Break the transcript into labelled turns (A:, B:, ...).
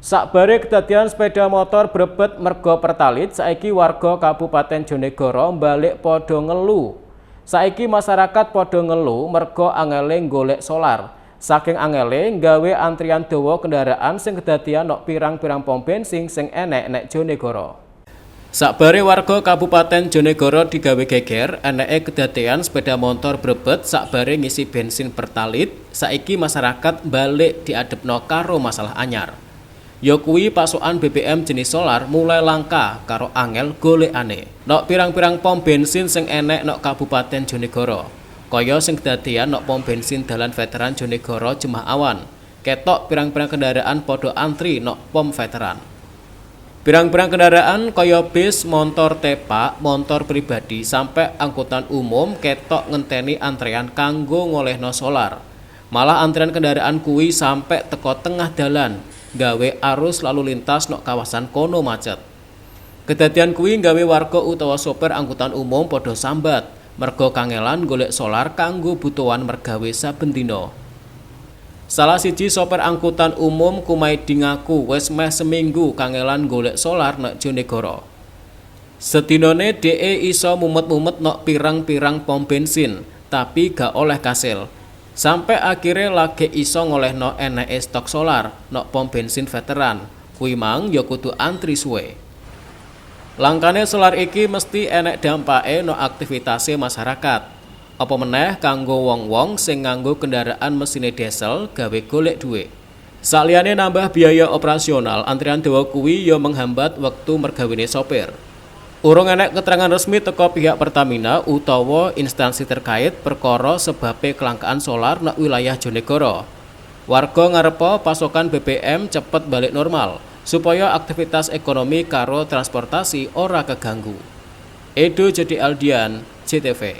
A: Sakbare kedadian sepeda motor brebet merga pertalit, saiki warga Kabupaten Jonegoro balik padha ngelu. Saiki masyarakat padha ngelu merga angele golek solar. Saking angele nggawe antrian dawa kendaraan sing kedadian nok pirang-pirang pom bensin sing enek nek Jonegoro. Sakbare warga Kabupaten Jonegoro digawe geger, eneke kedadian sepeda motor brebet sakbare ngisi bensin pertalit, saiki masyarakat balik diadepno karo masalah anyar. Ya kuwi pasokan BBM jenis solar mulai langka karo angel golekane. Nok pirang-pirang pom bensin sing enek nok Kabupaten Jonegoro. Kaya sing kedadian nok pom bensin Dalan Veteran Jonegoro Jemah Awan. Ketok pirang-pirang kendaraan padha antri nok pom veteran. Pirang-pirang kendaraan kaya bis, motor tepak, motor pribadi sampai angkutan umum ketok ngenteni antrean kanggo ngolehno solar. Malah antrian kendaraan kuwi sampai teko tengah dalan. Gawe arus lalu lintas nok kawasan kono macet. Kedadian kuwi gawe warga utawa sopir angkutan umum padha sambat merga kangelan golek solar kanggo butuhan mergawe saben dina. Salah siji sopir angkutan umum Kumaidi ngaku wis meh seminggu kangelan golek solar nek Jonegoro. Sedinane DE iso mumet-mumet nok pirang-pirang pom bensin, tapi gak oleh kasil. Sampai akhirnya lagi iso ngolehno eneke stok solar nok pom bensin veteran. Kuwi mang ya kudu antri suwe. Langkane solar iki mesti enek dampake nok aktivitase masyarakat. Apa meneh kanggo wong-wong sing nganggo kendaraan mesine diesel gawe golek dhuwit. Saliyane nambah biaya operasional, antrian dawa kuwi ya menghambat wektu mergawene sopir. Urung enek keterangan resmi teko pihak Pertamina utawa instansi terkait perkara sebabe kelangkaan solar nek wilayah Jonegoro. Warga ngarepa pasokan BBM cepet balik normal supaya aktivitas ekonomi karo transportasi ora keganggu. Edo Jadi Aldian, JTV.